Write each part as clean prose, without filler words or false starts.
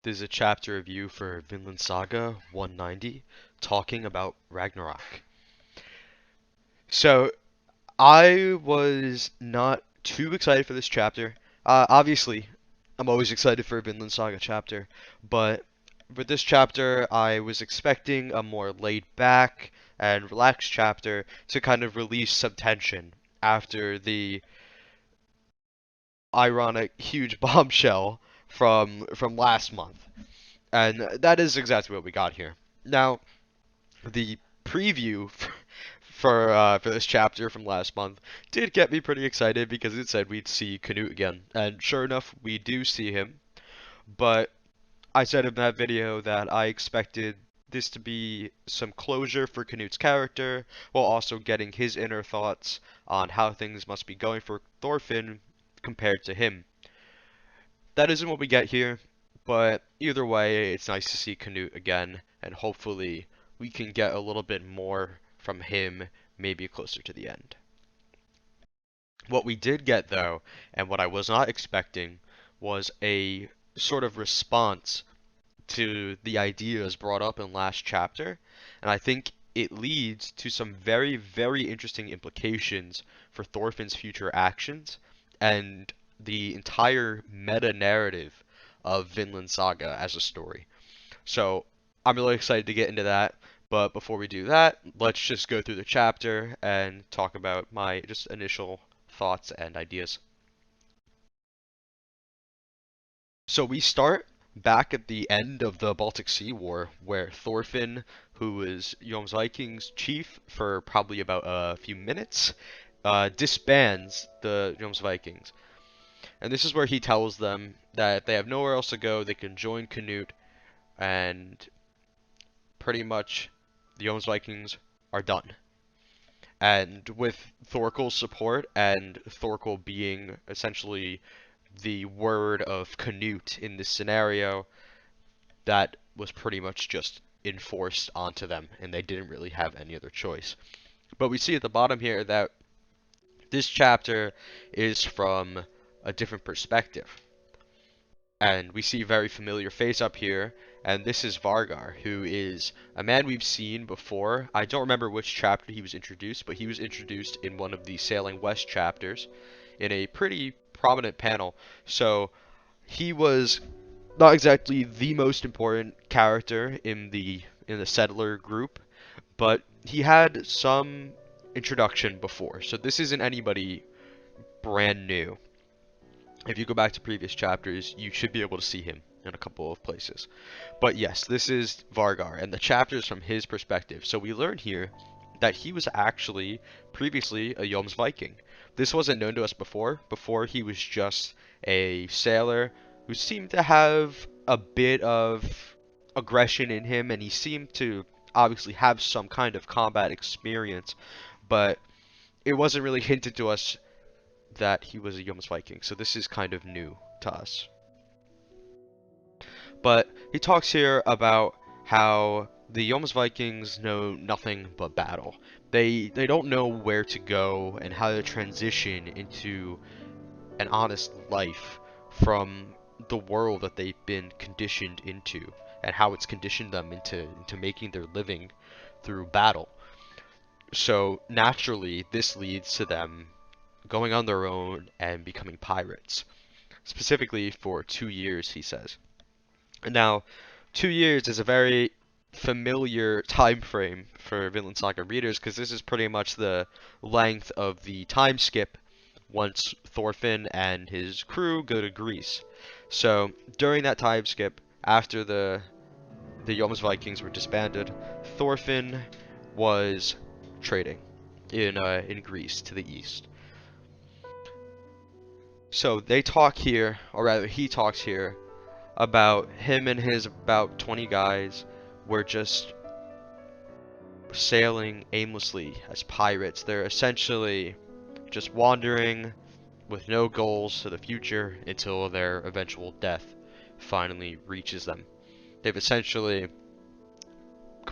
This is a chapter review for Vinland Saga 190, talking about Ragnarok. So, I was not too excited for this chapter. Obviously, I'm always excited for a Vinland Saga chapter, but with this chapter, I was expecting a more laid back and relaxed chapter to kind of release some tension after the ironic huge bombshell from last month. And that is exactly what we got here. Now, the preview for this chapter from last month did get me pretty excited because it said we'd see Canute again, and sure enough, we do see him. But I said in that video that I expected this to be some closure for Canute's character, while also getting his inner thoughts on how things must be going for Thorfinn compared to him. That isn't what we get here, but either way, it's nice to see Canute again, and hopefully we can get a little bit more from him, maybe closer to the end. What we did get, though, and what I was not expecting, was a sort of response to the ideas brought up in last chapter, and I think it leads to some very, very interesting implications for Thorfinn's future actions and the entire meta narrative of Vinland Saga as a story. So I'm really excited to get into that. But before we do that, let's just go through the chapter and talk about my just initial thoughts and ideas. So we start back at the end of the Baltic Sea War, where Thorfinn, who was Jomsviking's chief for probably about a few minutes, disbands the Jomsvikings. And this is where he tells them that if they have nowhere else to go, they can join Canute, and pretty much the Jomsvikings are done. And with Thorkel's support, and Thorkel being essentially the word of Canute in this scenario, that was pretty much just enforced onto them, and they didn't really have any other choice. But we see at the bottom here that this chapter is from a different perspective. And we see a very familiar face up here, and this is Vargar, who is a man we've seen before. I don't remember which chapter he was introduced, but he was introduced in one of the Sailing West chapters in a pretty prominent panel. So he was not exactly the most important character in the settler group, but he had some introduction before. So this isn't anybody brand new. If you go back to previous chapters, you should be able to see him in a couple of places. But yes, this is Vargar, and the chapter is from his perspective. So we learn here that he was actually previously a Jomsviking. This wasn't known to us before. Before, he was just a sailor who seemed to have a bit of aggression in him, and he seemed to obviously have some kind of combat experience, but it wasn't really hinted to us that he was a Jomsviking, so this is kind of new to us. But he talks here about how the Jomsvikings know nothing but battle. They don't know where to go and how to transition into an honest life from the world that they've been conditioned into, and how it's conditioned them into making their living through battle. So naturally, this leads to them going on their own and becoming pirates. Specifically for 2 years, he says. Now, 2 years is a very familiar time frame for Vinland Saga readers, because this is pretty much the length of the time skip once Thorfinn and his crew go to Greece. So during that time skip, after the Jomsvikings were disbanded, Thorfinn was trading in Greece to the east. So they talk here, or rather he talks here, about him and his about 20 guys were just sailing aimlessly as pirates. They're essentially just wandering with no goals to the future until their eventual death finally reaches them. They've essentially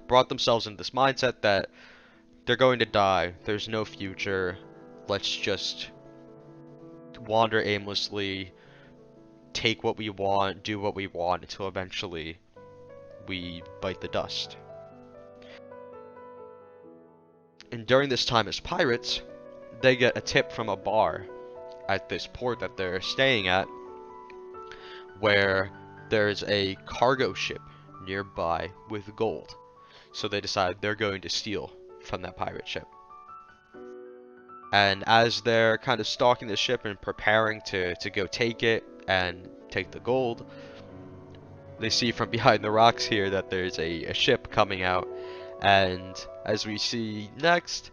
brought themselves into this mindset that they're going to die, there's no future, let's just wander aimlessly, take what we want, do what we want, until eventually we bite the dust. And during this time as pirates, they get a tip from a bar at this port that they're staying at, where there's a cargo ship nearby with gold. So they decide they're going to steal from that pirate ship. And as they're kind of stalking the ship and preparing to go take it and take the gold, they see from behind the rocks here that there's a ship coming out. And as we see next,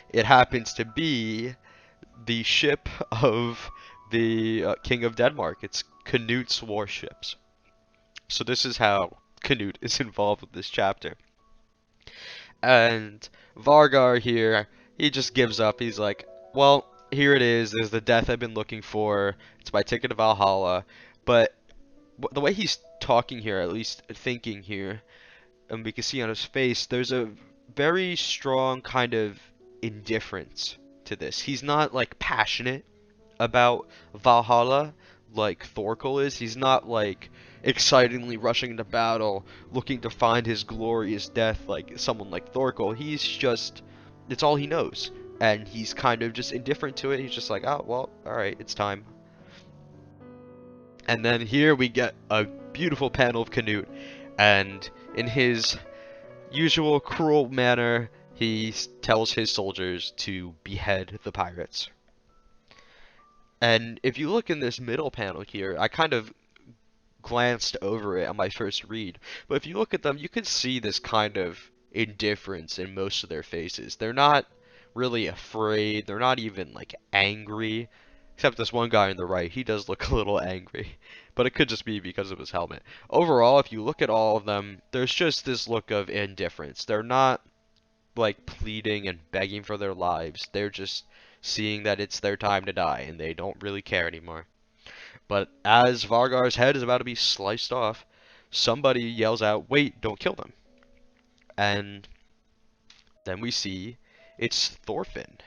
it happens to be the ship of the King of Denmark. It's Canute's warships. So this is how Canute is involved with this chapter. And Vargar here, he just gives up. He's like, well, here it is. There's the death I've been looking for. It's my ticket to Valhalla. But the way he's talking here, at least thinking here, and we can see on his face, there's a very strong kind of indifference to this. He's not like passionate about Valhalla like Thorkel is. He's not like excitingly rushing into battle, looking to find his glorious death like someone like Thorkel. He's just, it's all he knows. And he's kind of just indifferent to it. He's just like, oh, well, alright, it's time. And then here we get a beautiful panel of Canute, and in his usual cruel manner, he tells his soldiers to behead the pirates. And if you look in this middle panel here, I kind of glanced over it on my first read, but if you look at them, you can see this kind of indifference in most of their faces. They're not really afraid, they're not even like angry, except this one guy on the right. He does look a little angry, but it could just be because of his helmet. Overall, if you look at all of them, there's just this look of indifference. They're not like pleading and begging for their lives. They're just seeing that it's their time to die, and they don't really care anymore. But as Vargar's head is about to be sliced off, somebody yells out, "Wait, don't kill them." And then we see it's Thorfinn.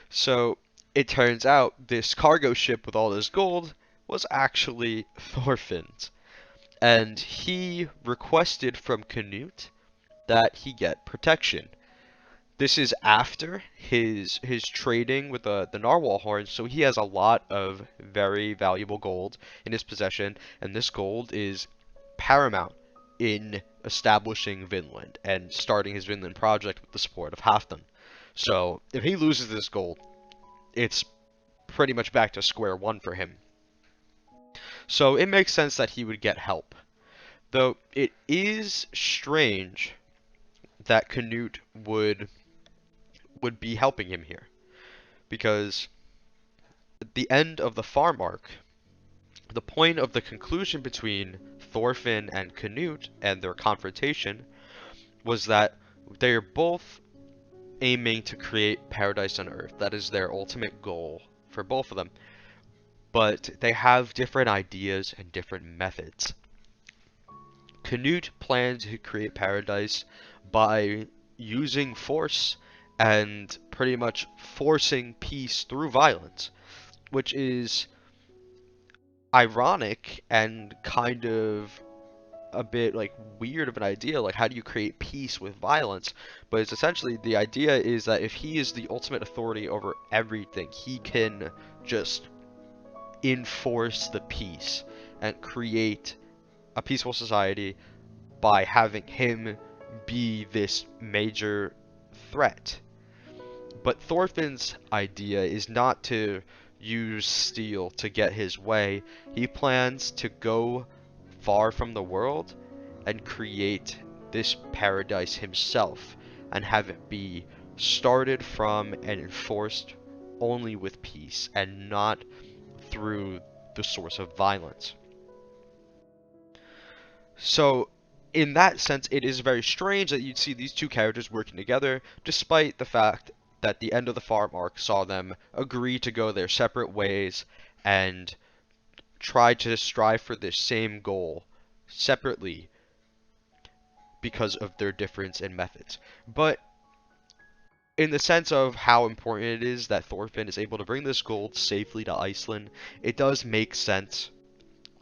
So it turns out this cargo ship with all this gold was actually Thorfinn's. And he requested from Canute that he get protection. This is after his trading with the narwhal horn, so he has a lot of very valuable gold in his possession, and this gold is paramount in establishing Vinland and starting his Vinland project with the support of Halfdan. So if he loses this gold, it's pretty much back to square one for him. So it makes sense that he would get help. Though it is strange that Canute would be helping him here, because at the end of the farm arc, the point of the conclusion between Thorfinn and Canute and their confrontation was that they're both aiming to create paradise on Earth. That is their ultimate goal for both of them. But they have different ideas and different methods. Canute plans to create paradise by using force and pretty much forcing peace through violence, which is ironic and kind of a bit like weird of an idea. Like, how do you create peace with violence? But it's essentially, the idea is that if he is the ultimate authority over everything, he can just enforce the peace and create a peaceful society by having him be this major threat. But Thorfinn's idea is not to use steel to get his way. He plans to go far from the world and create this paradise himself and have it be started from and enforced only with peace and not through the source of violence. So in that sense, it is very strange that you'd see these two characters working together, despite the fact that the end of the farm arc saw them agree to go their separate ways and try to strive for this same goal separately because of their difference in methods. But in the sense of how important it is that Thorfinn is able to bring this gold safely to Iceland, it does make sense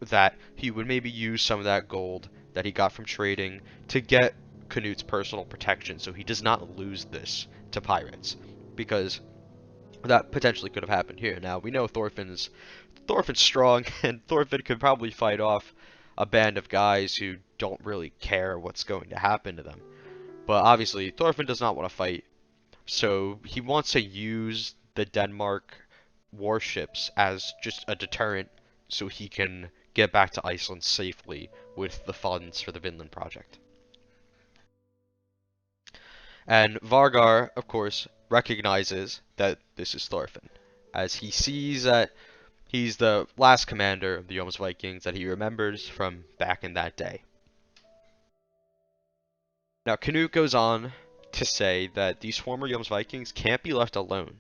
that he would maybe use some of that gold that he got from trading to get Canute's personal protection so he does not lose this to pirates, because that potentially could have happened here. Now, we know Thorfinn's strong, and Thorfinn could probably fight off a band of guys who don't really care what's going to happen to them. But obviously, Thorfinn does not want to fight, so he wants to use the Denmark warships as just a deterrent so he can get back to Iceland safely with the funds for the Vinland project. And Vargar, of course, recognizes that this is Thorfinn, as he sees that he's the last commander of the Jomsvikings that he remembers from back in that day. Now, Canute goes on to say that these former Jomsvikings can't be left alone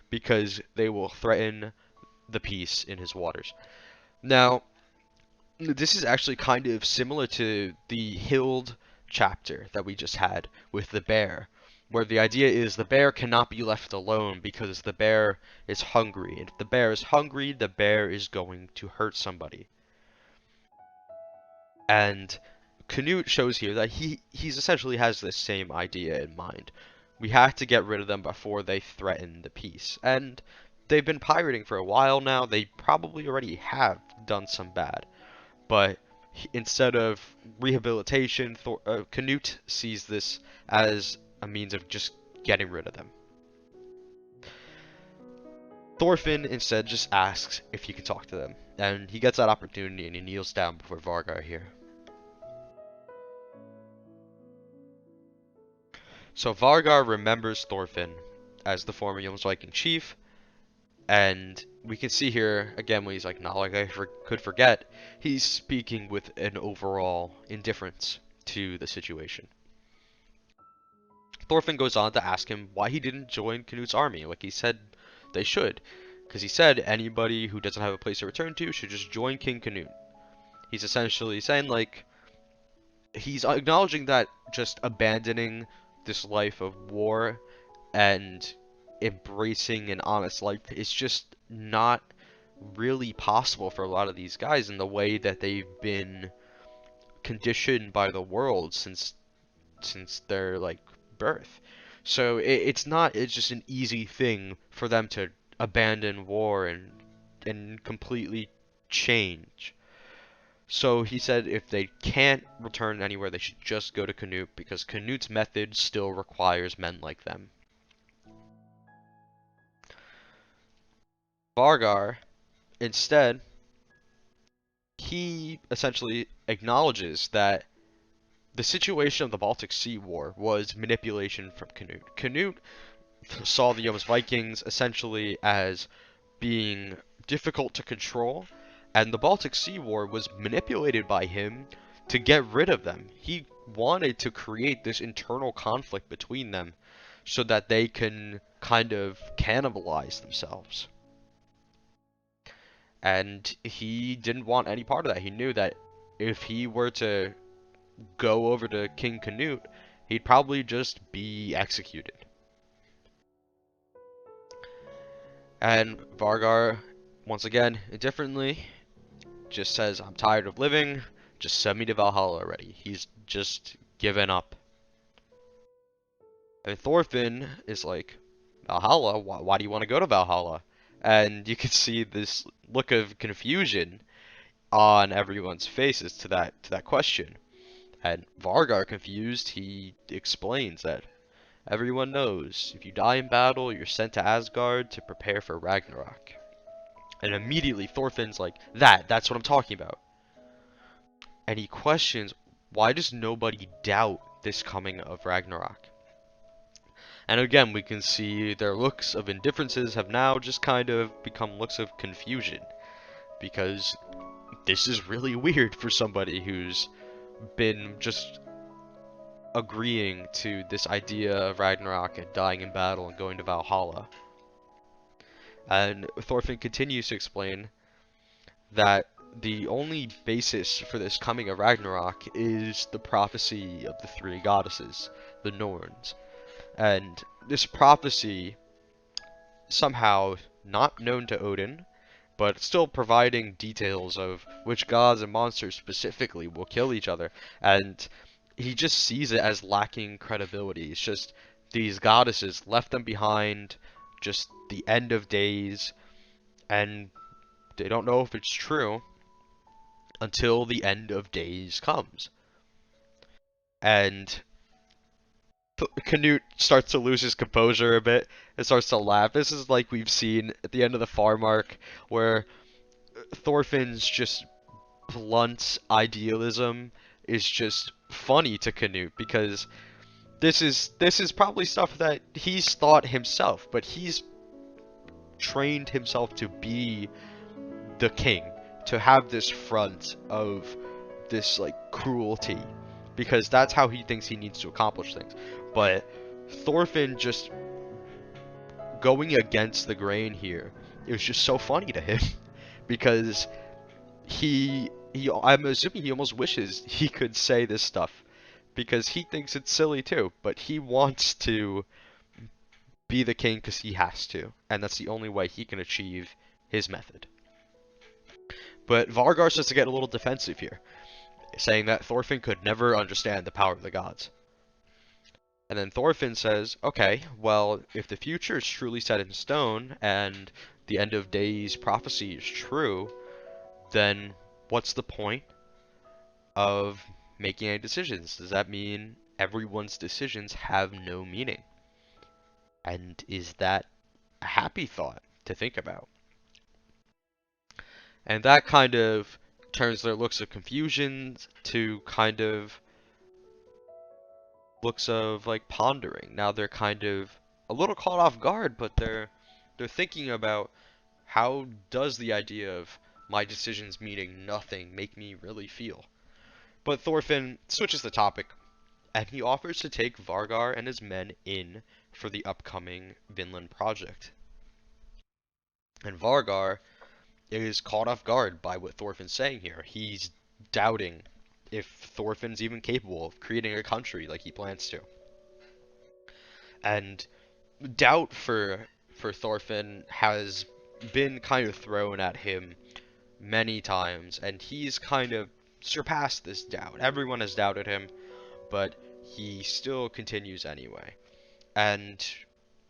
because they will threaten the peace in his waters. Now, this is actually kind of similar to the Hild chapter that we just had with the bear, where the idea is the bear cannot be left alone because the bear is hungry. And if the bear is hungry, the bear is going to hurt somebody. And Canute shows here that he's essentially has this same idea in mind. We have to get rid of them before they threaten the peace. And they've been pirating for a while now. They probably already have done some bad. But instead of rehabilitation, Canute sees this as a means of just getting rid of them. Thorfinn instead just asks if he can talk to them, and he gets that opportunity and he kneels down before Vargar here. So Vargar remembers Thorfinn as the former Jomsviking chief, and we can see here, again, when he's like, not like I could forget, he's speaking with an overall indifference to the situation. Thorfinn goes on to ask him why he didn't join Canute's army, like he said they should, because he said anybody who doesn't have a place to return to should just join King Canute. He's essentially saying, like, he's acknowledging that just abandoning this life of war and embracing an honest life is just not really possible for a lot of these guys in the way that they've been conditioned by the world since their like birth. So it's just an easy thing for them to abandon war and completely change. So he said if they can't return anywhere, they should just go to Canute, because Canute's method still requires men like them. Vargar, instead, he essentially acknowledges that the situation of the Baltic Sea War was manipulation from Canute. Canute saw the Jomsvikings essentially as being difficult to control, and the Baltic Sea War was manipulated by him to get rid of them. He wanted to create this internal conflict between them so that they can kind of cannibalize themselves. And he didn't want any part of that. He knew that if he were to go over to King Canute, he'd probably just be executed. And Vargar, once again, indifferently, just says, I'm tired of living, just send me to Valhalla already. He's just given up. And Thorfinn is like, Valhalla? Why do you want to go to Valhalla? And you can see this look of confusion on everyone's faces to that question. And Vargar, confused, he explains that everyone knows if you die in battle, you're sent to Asgard to prepare for Ragnarok. And immediately Thorfinn's like, that's what I'm talking about. And he questions, why does nobody doubt this coming of Ragnarok? And again, we can see their looks of indifferences have now just kind of become looks of confusion. Because this is really weird for somebody who's been just agreeing to this idea of Ragnarok and dying in battle and going to Valhalla. And Thorfinn continues to explain that the only basis for this coming of Ragnarok is the prophecy of the three goddesses, the Norns. And this prophecy somehow not known to Odin, but still providing details of which gods and monsters specifically will kill each other, and he just sees it as lacking credibility. It's just these goddesses left them behind, just the end of days, and they don't know if it's true until the end of days comes. And Canute starts to lose his composure a bit and starts to laugh. This is like we've seen at the end of the farm arc, where Thorfinn's just blunt idealism is just funny to Canute, because this is probably stuff that he's thought himself, but he's trained himself to be the king, to have this front of this like cruelty, because that's how he thinks he needs to accomplish things. But Thorfinn just going against the grain here, it was just so funny to him because I'm assuming he almost wishes he could say this stuff, because he thinks it's silly too, but he wants to be the king because he has to, and that's the only way he can achieve his method. But Vargar starts to get a little defensive here, saying that Thorfinn could never understand the power of the gods. And then Thorfinn says, okay, well, if the future is truly set in stone, and the end of days prophecy is true, then what's the point of making any decisions? Does that mean everyone's decisions have no meaning? And is that a happy thought to think about? And that kind of turns their looks of confusion to kind of looks of like pondering. Now they're kind of a little caught off guard, but they're thinking about, how does the idea of my decisions meaning nothing make me really feel? But Thorfinn switches the topic, and he offers to take Vargar and his men in for the upcoming Vinland project. And Vargar is caught off guard by what Thorfinn's saying here. He's doubting if Thorfinn's even capable of creating a country like he plans to. And doubt for Thorfinn has been kind of thrown at him many times, and he's kind of surpassed this doubt. Everyone has doubted him, but he still continues anyway. And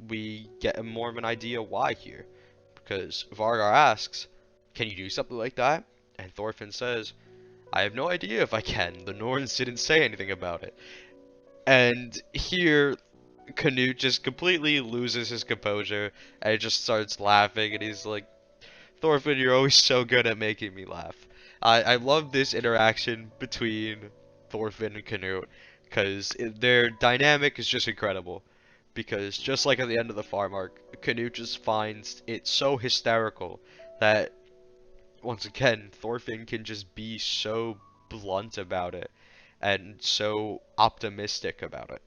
we get more of an idea why here, because Vargar asks, can you do something like that? And Thorfinn says, I have no idea if I can. The Norns didn't say anything about it. And here, Canute just completely loses his composure and just starts laughing, and he's like, Thorfinn, you're always so good at making me laugh. I love this interaction between Thorfinn and Canute, because their dynamic is just incredible. Because just like at the end of the farm arc, Canute just finds it so hysterical that, once again, Thorfinn can just be so blunt about it and so optimistic about it.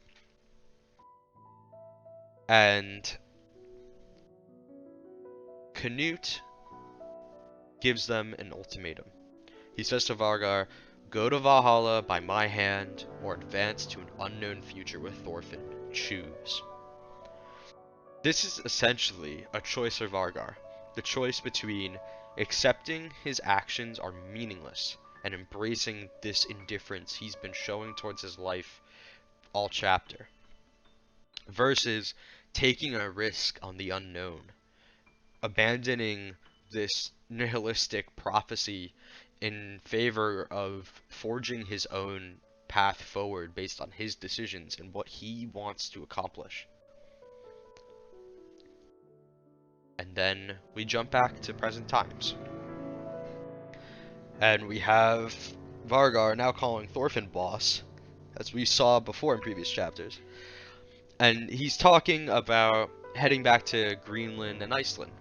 And Canute gives them an ultimatum. He says to Vargar, go to Valhalla by my hand, or advance to an unknown future with Thorfinn. Choose. This is essentially a choice for Vargar. The choice between accepting his actions are meaningless and embracing this indifference he's been showing towards his life all chapter, versus taking a risk on the unknown, abandoning this nihilistic prophecy in favor of forging his own path forward based on his decisions and what he wants to accomplish. And then we jump back to present times. And we have Vargar now calling Thorfinn boss, as we saw before in previous chapters. And he's talking about heading back to Greenland and Iceland.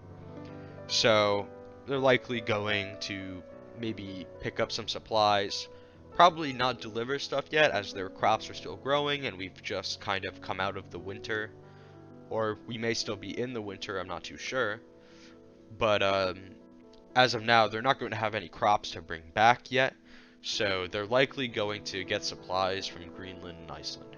So they're likely going to maybe pick up some supplies, probably not deliver stuff yet as their crops are still growing and we've just kind of come out of the winter, or we may still be in the winter, I'm not too sure. But as of now, they're not going to have any crops to bring back yet, so they're likely going to get supplies from Greenland and Iceland.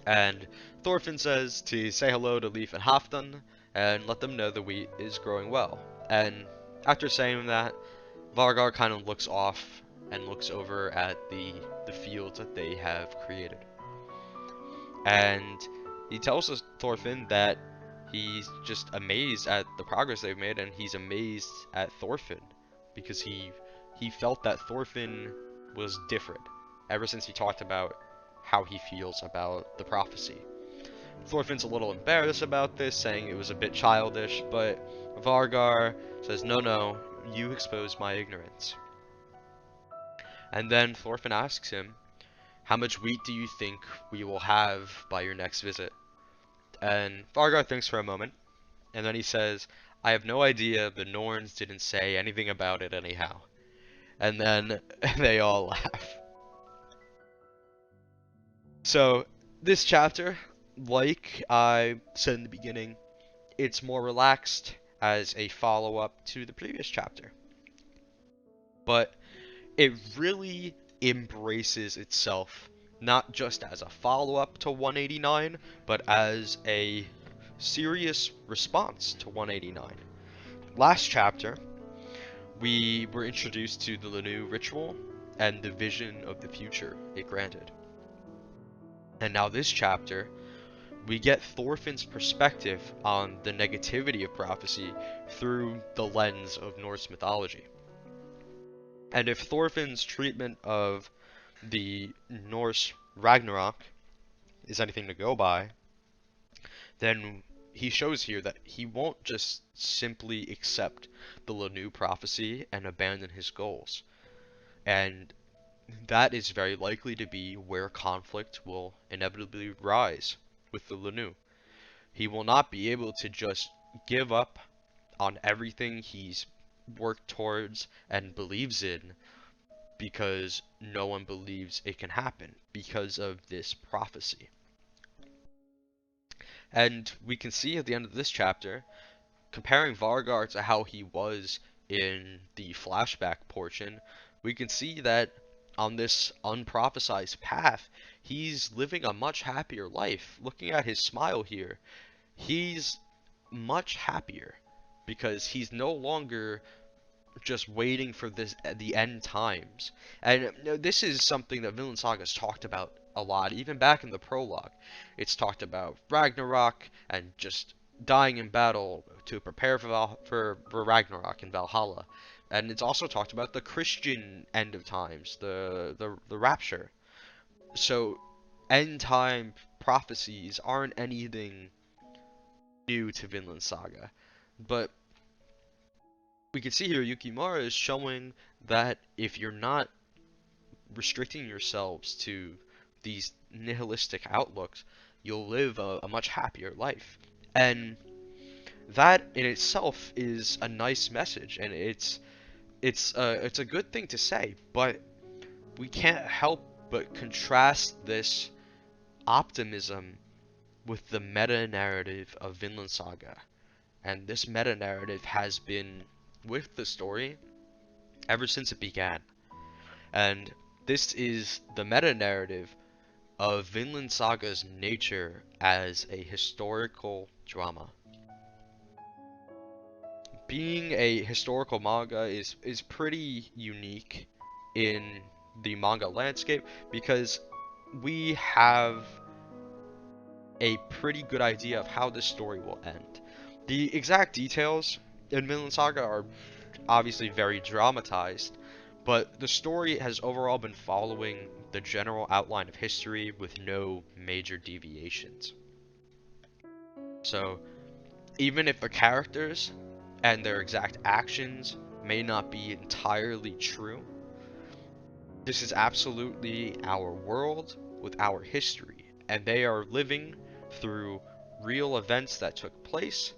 And Thorfinn says to say hello to Leif and Halfdan and let them know the wheat is growing well. And after saying that, Vargar kind of looks off and looks over at the fields that they have created. And he tells us, Thorfinn, that he's just amazed at the progress they've made, and he's amazed at Thorfinn because he felt that Thorfinn was different ever since he talked about how he feels about the prophecy. Thorfinn's a little embarrassed about this, saying it was a bit childish, but Vargar says, no, you exposed my ignorance. And then Thorfinn asks him, how much wheat do you think we will have by your next visit? And Vargar thinks for a moment, and then he says, I have no idea, the Norns didn't say anything about it anyhow. And then they all laugh. So, this chapter, like I said in the beginning, it's more relaxed as a follow-up to the previous chapter. But it really embraces itself, not just as a follow-up to 189, but as a serious response to 189. Last chapter, we were introduced to the Lanu ritual and the vision of the future it granted. And now this chapter, we get Thorfinn's perspective on the negativity of prophecy through the lens of Norse mythology. And if Thorfinn's treatment of the Norse Ragnarok is anything to go by, then he shows here that he won't just simply accept the Lanu prophecy and abandon his goals. And that is very likely to be where conflict will inevitably rise with the Lanu. He will not be able to just give up on everything he's worked towards and believes in because no one believes it can happen because of this prophecy. And we can see at the end of this chapter, comparing Vargar to how he was in the flashback portion, we can see that on this unprophesized path, he's living a much happier life. Looking at his smile here, he's much happier because he's no longer just waiting for the end times. And this is something that Vinland Saga has talked about a lot, even back in the prologue. It's talked about Ragnarok and just dying in battle to prepare for Ragnarok in Valhalla. And it's also talked about the Christian end of times, the rapture. So end time prophecies aren't anything new to Vinland Saga. But we can see here Yukimura is showing that if you're not restricting yourselves to these nihilistic outlooks, you'll live a much happier life. And that in itself is a nice message, and it's a good thing to say, but we can't help but contrast this optimism with the meta-narrative of Vinland Saga. And this meta-narrative has been with the story ever since it began. And this is the meta-narrative of Vinland Saga's nature as a historical drama. Being a historical manga is pretty unique in the manga landscape because we have a pretty good idea of how this story will end. The exact details in Vinland Saga are obviously very dramatized, but the story has overall been following the general outline of history with no major deviations. So, even if the characters and their exact actions may not be entirely true, this is absolutely our world with our history, and they are living through real events that took place,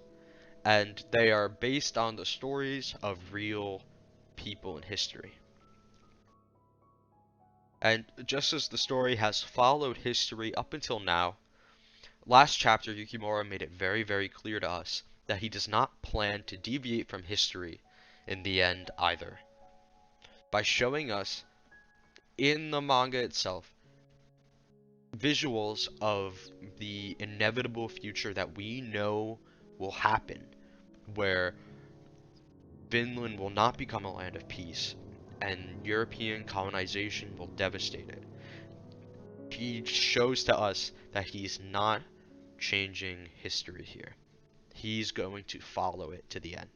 and they are based on the stories of real people in history. And just as the story has followed history up until now, last chapter Yukimura made it very, very clear to us that he does not plan to deviate from history in the end either. By showing us in the manga itself visuals of the inevitable future that we know will happen, where Vinland will not become a land of peace, and European colonization will devastate it. He shows to us that he's not changing history here. He's going to follow it to the end.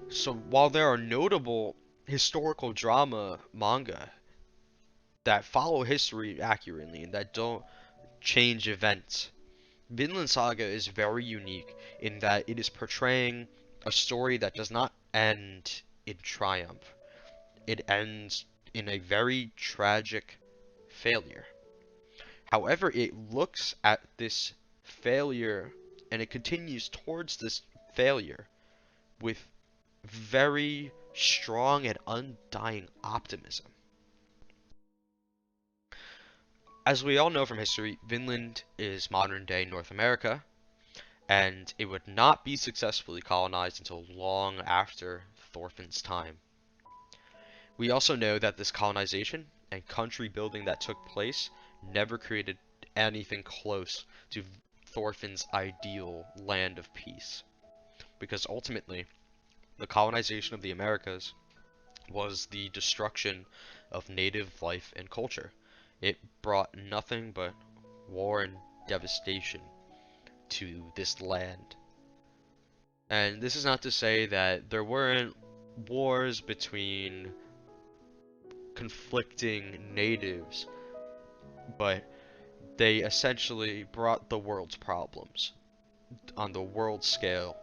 So while there are notable historical drama manga that follow history accurately and that don't change events, Vinland Saga is very unique in that it is portraying a story that does not end in triumph. It ends in a very tragic failure. However, it looks at this failure and it continues towards this failure with very strong and undying optimism. As we all know from history, Vinland is modern day North America, and it would not be successfully colonized until long after Thorfinn's time. We also know that this colonization and country building that took place never created anything close to Thorfinn's ideal land of peace, because ultimately, the colonization of the Americas was the destruction of native life and culture. It brought nothing but war and devastation to this land. And this is not to say that there weren't wars between conflicting natives, but they essentially brought the world's problems on the world scale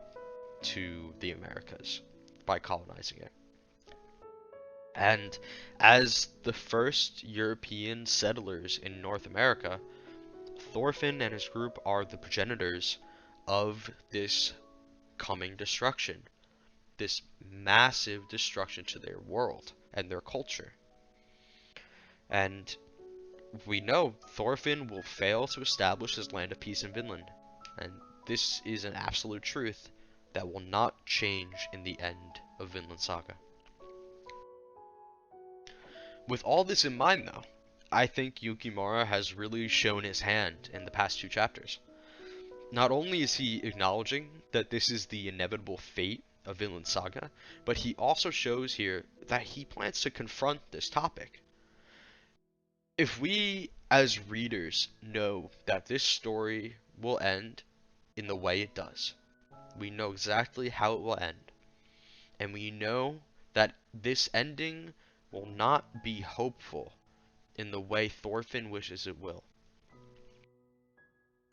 to the Americas by colonizing it. And as the first European settlers in North America, Thorfinn and his group are the progenitors of this coming destruction, this massive destruction to their world and their culture. And we know Thorfinn will fail to establish his land of peace in Vinland, and this is an absolute truth that will not change in the end of Vinland Saga. With all this in mind, though, I think Yukimura has really shown his hand in the past two chapters. Not only is he acknowledging that this is the inevitable fate of Vinland Saga, but he also shows here that he plans to confront this topic. If we, as readers, know that this story will end in the way it does, we know exactly how it will end, and we know that this ending will not be hopeful in the way Thorfinn wishes it will,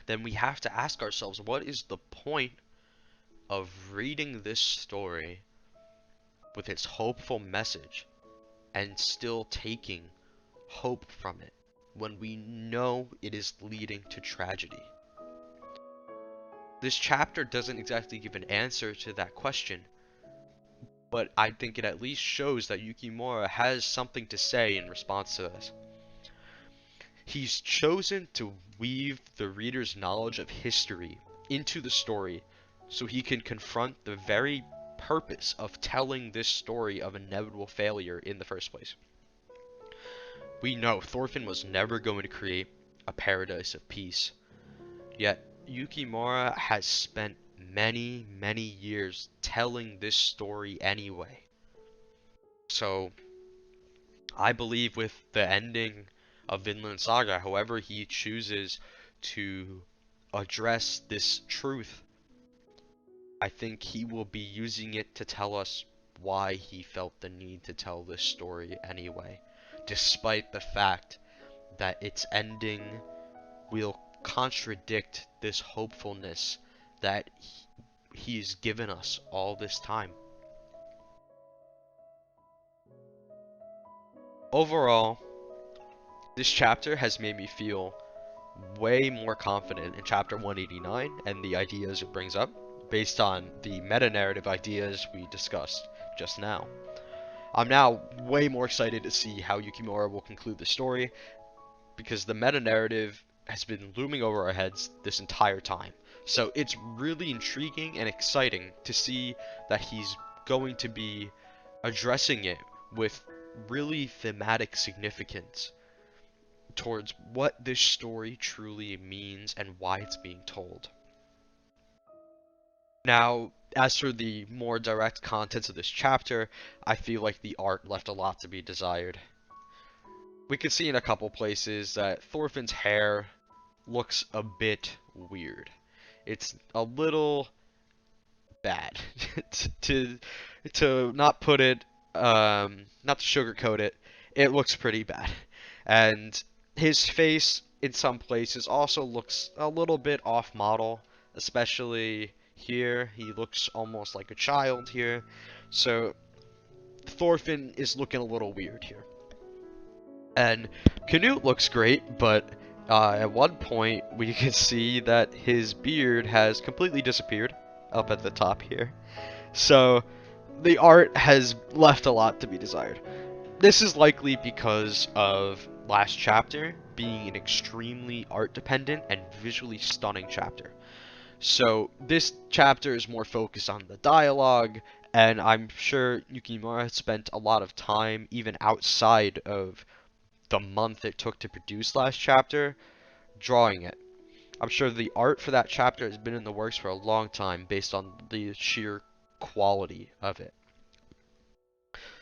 then we have to ask ourselves, what is the point of reading this story with its hopeful message and still taking hope from it when we know it is leading to tragedy? This chapter doesn't exactly give an answer to that question, but I think it at least shows that Yukimura has something to say in response to this. He's chosen to weave the reader's knowledge of history into the story so he can confront the very purpose of telling this story of inevitable failure in the first place. We know Thorfinn was never going to create a paradise of peace, yet Yukimura has spent many, many years telling this story anyway. So, I believe with the ending of Vinland Saga, however he chooses to address this truth, I think he will be using it to tell us why he felt the need to tell this story anyway, despite the fact that its ending will contradict this hopefulness that he's given us all this time. Overall, this chapter has made me feel way more confident in chapter 189 and the ideas it brings up, based on the meta-narrative ideas we discussed just now. I'm now way more excited to see how Yukimura will conclude the story, because the meta-narrative has been looming over our heads this entire time. So it's really intriguing and exciting to see that he's going to be addressing it with really thematic significance. towards what this story truly means and why it's being told. Now, as for the more direct contents of this chapter, I feel like the art left a lot to be desired. We can see in a couple places that Thorfinn's hair looks a bit weird. It's a little bad to not put it not to sugarcoat it. It looks pretty bad. And his face in some places also looks a little bit off model, especially here. He looks almost like a child here. So Thorfinn is looking a little weird here. And Canute looks great, but at one point we can see that his beard has completely disappeared up at the top here. So the art has left a lot to be desired. This is likely because of last chapter being an extremely art dependent and visually stunning chapter. So this chapter is more focused on the dialogue, and I'm sure Yukimura spent a lot of time even outside of the month it took to produce last chapter drawing it. I'm sure the art for that chapter has been in the works for a long time based on the sheer quality of it.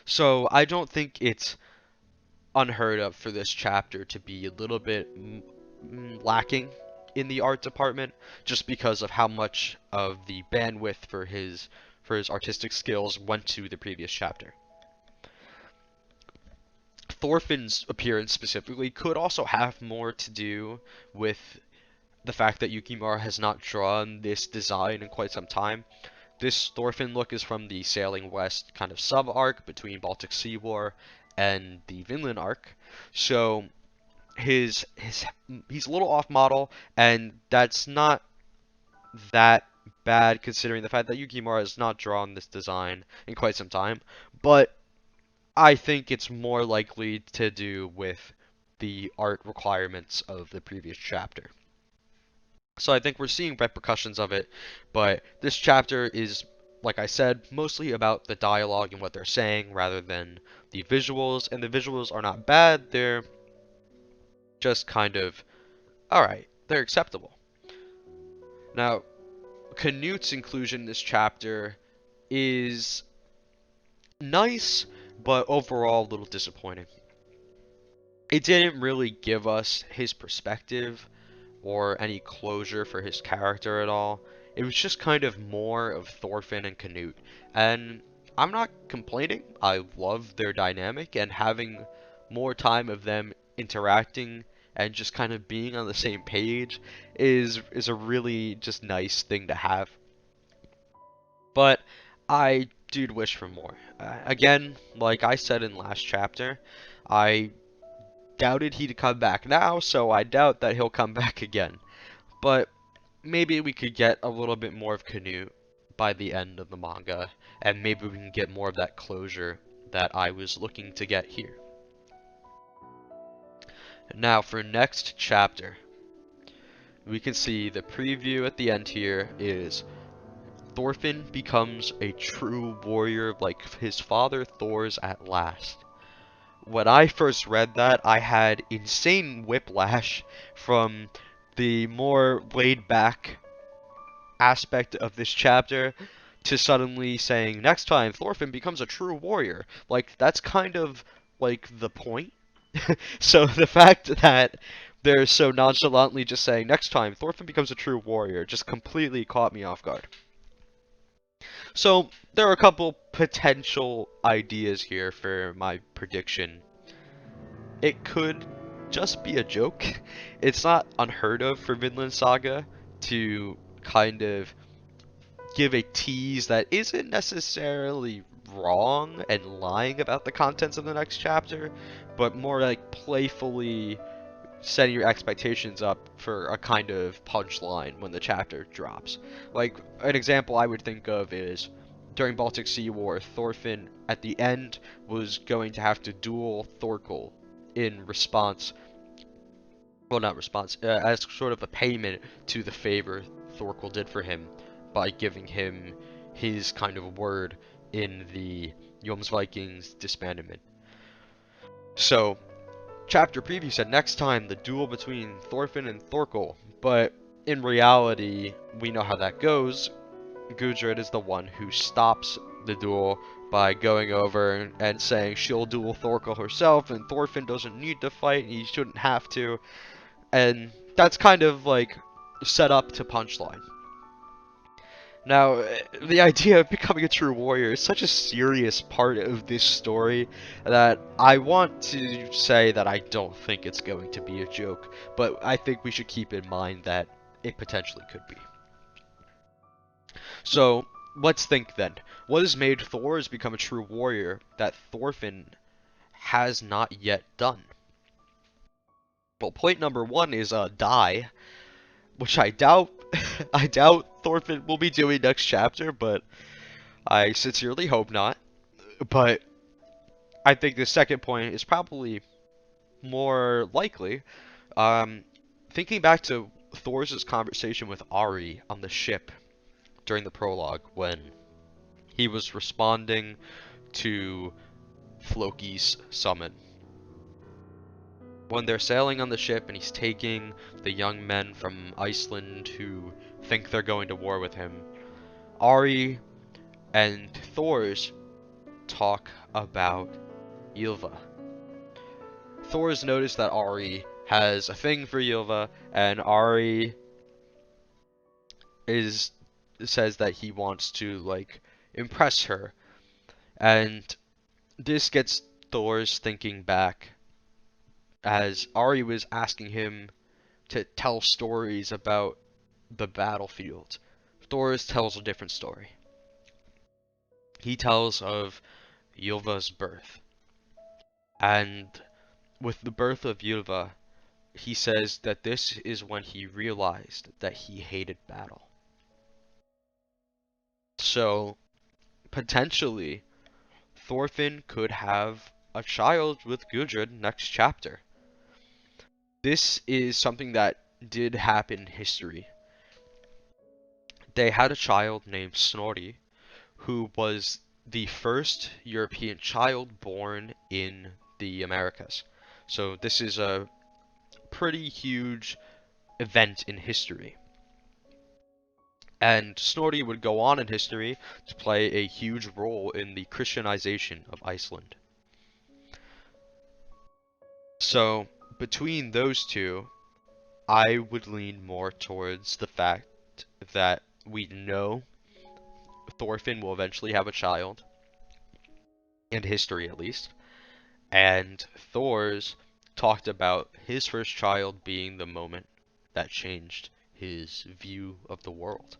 So I don't think it's unheard of for this chapter to be a little bit lacking in the art department, just because of how much of the bandwidth for his artistic skills went to the previous chapter. Thorfinn's appearance specifically could also have more to do with the fact that Yukimura has not drawn this design in quite some time. This Thorfinn look is from the Sailing West kind of sub-arc between Baltic Sea War and the Vinland arc. So he's a little off model, and that's not that bad considering the fact that Yukimura has not drawn this design in quite some time. But I think it's more likely to do with the art requirements of the previous chapter. So I think we're seeing repercussions of it, but this chapter is, like I said, mostly about the dialogue and what they're saying rather than the visuals, and the visuals are not bad, they're just kind of, alright, they're acceptable. Now, Canute's inclusion in this chapter is nice, but overall a little disappointing. It didn't really give us his perspective or any closure for his character at all. It was just kind of more of Thorfinn and Canute. And I'm not complaining. I love their dynamic, and having more time of them interacting and just kind of being on the same page is a really just nice thing to have. But I do wish for more. Again, like I said in last chapter, I doubted he'd come back now, so I doubt that he'll come back again. But maybe we could get a little bit more of Canute by the end of the manga, and maybe we can get more of that closure that I was looking to get here. Now for next chapter, we can see the preview at the end here is Thorfinn becomes a true warrior like his father Thor's at last. When I first read that, I had insane whiplash from the more laid back aspect of this chapter to suddenly saying next time Thorfinn becomes a true warrior. Like, that's kind of like the point. So the fact that they're so nonchalantly just saying next time Thorfinn becomes a true warrior just completely caught me off guard. So there are a couple potential ideas here for my prediction. It could just be a joke. It's not unheard of for Vinland Saga to kind of give a tease that isn't necessarily wrong and lying about the contents of the next chapter, but more like playfully setting your expectations up for a kind of punchline when the chapter drops. Like, an example I would think of is during Baltic Sea War, Thorfinn at the end was going to have to duel Thorkel in response, well, not response, as sort of a payment to the favor Thorkel did for him by giving him his kind of word in the Jomsvikings disbandment. So chapter preview said next time the duel between Thorfinn and Thorkel, but in reality, we know how that goes. Gudrid is the one who stops the duel by going over and saying she'll duel Thorkel herself, and Thorfinn doesn't need to fight, he shouldn't have to, and that's kind of like set up to punchline. Now, the idea of becoming a true warrior is such a serious part of this story that I want to say that I don't think it's going to be a joke, but I think we should keep in mind that it potentially could be. So, let's think then. What has made Thor's become a true warrior that Thorfinn has not yet done? Well, point number one is die, which I doubt. I doubt Thorfinn will be doing next chapter, but I sincerely hope not. But I think the second point is probably more likely. Thinking back to Thor's conversation with Ari on the ship during the prologue, when he was responding to Floki's summon. When they're sailing on the ship and he's taking the young men from Iceland who think they're going to war with him, Ari and Thor's talk about Ylva. Thor's noticed that Ari has a thing for Ylva, and Ari says that he wants to like impress her, and this gets Thor's thinking back as Ari was asking him to tell stories about the battlefield. Thor's tells a different story. He tells of Ylva's birth. And with the birth of Ylva, he says that this is when he realized that he hated battle. So, potentially, Thorfinn could have a child with Gudrid next chapter. This is something that did happen in history. They had a child named Snorri, who was the first European child born in the Americas. So this is a pretty huge event in history. And Snorri would go on in history to play a huge role in the Christianization of Iceland. So, between those two, I would lean more towards the fact that we know Thorfinn will eventually have a child, in history at least, and Thor's talked about his first child being the moment that changed his view of the world.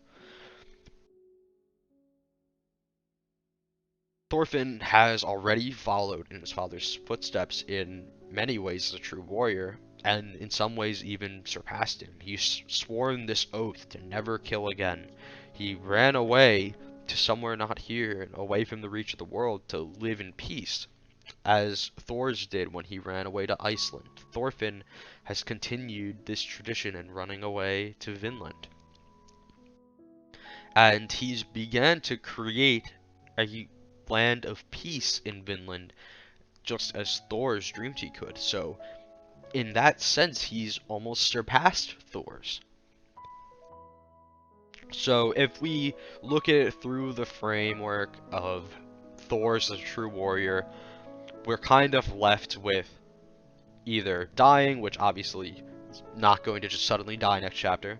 Thorfinn has already followed in his father's footsteps in many ways as a true warrior, and in some ways even surpassed him. He's sworn this oath to never kill again. He ran away to somewhere not here, and away from the reach of the world, to live in peace, as Thor's did when he ran away to Iceland. Thorfinn has continued this tradition in running away to Vinland. And he's began to create a land of peace in Vinland, just as Thor's dreamed he could. So, in that sense, he's almost surpassed Thor's. So, if we look at it through the framework of Thor's as a true warrior, we're kind of left with either dying, which obviously is not going to just suddenly die next chapter,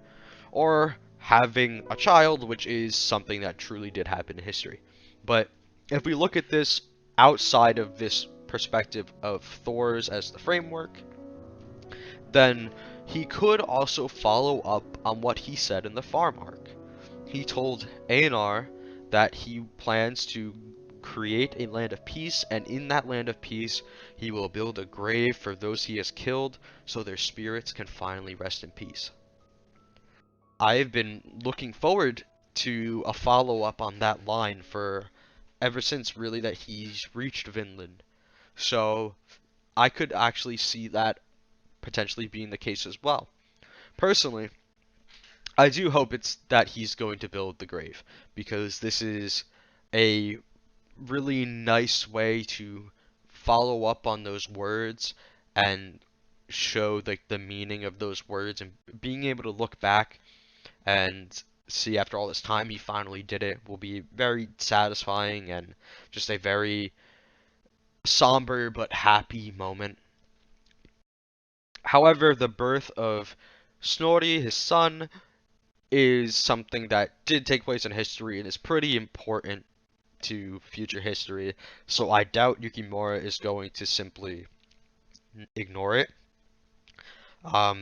or having a child, which is something that truly did happen in history. But if we look at this outside of this perspective of Thor's as the framework, then he could also follow up on what he said in the farm arc. He told Einar that he plans to create a land of peace, and in that land of peace, he will build a grave for those he has killed, so their spirits can finally rest in peace. I've been looking forward to a follow-up on that line for ever since, really, that he's reached Vinland. So I could actually see that potentially being the case as well. Personally, I do hope it's that he's going to build the grave, because this is a really nice way to follow up on those words and show like the meaning of those words, and being able to look back and see after all this time he finally did it will be very satisfying and just a very somber but happy moment. However, the birth of Snorri, his son, is something that did take place in history and is pretty important to future history, so I doubt Yukimura is going to simply ignore it.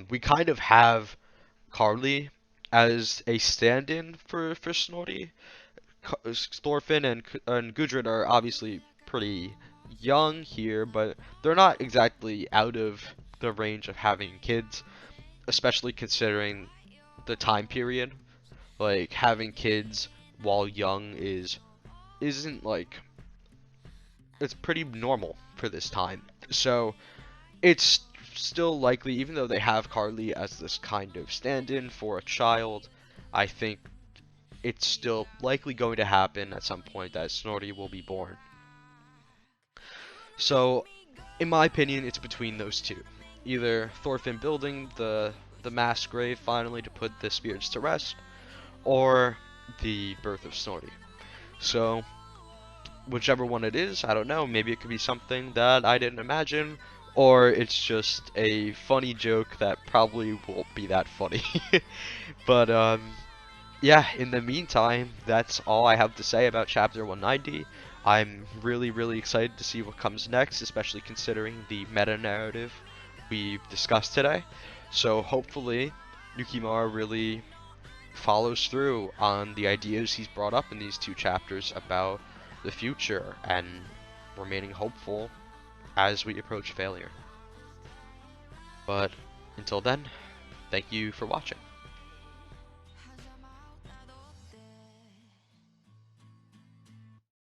We kind of have Carly as a stand-in for Snorri. Thorfinn and Gudrun are obviously pretty young here, but they're not exactly out of the range of having kids, especially considering the time period. Like having kids while young isn't like it's pretty normal for this time. So it's still likely, even though they have Carly as this kind of stand-in for a child, I think it's still likely going to happen at some point that Snorri will be born. So, in my opinion, it's between those two. Either Thorfinn building the mass grave finally to put the spirits to rest, or the birth of Snorri. So, whichever one it is, I don't know. Maybe it could be something that I didn't imagine, or it's just a funny joke that probably won't be that funny. But yeah, in the meantime, that's all I have to say about Chapter 190. I'm really, really excited to see what comes next, especially considering the meta-narrative we've discussed today. So hopefully, Yukimura really follows through on the ideas he's brought up in these two chapters about the future and remaining hopeful as we approach failure. But until then, thank you for watching.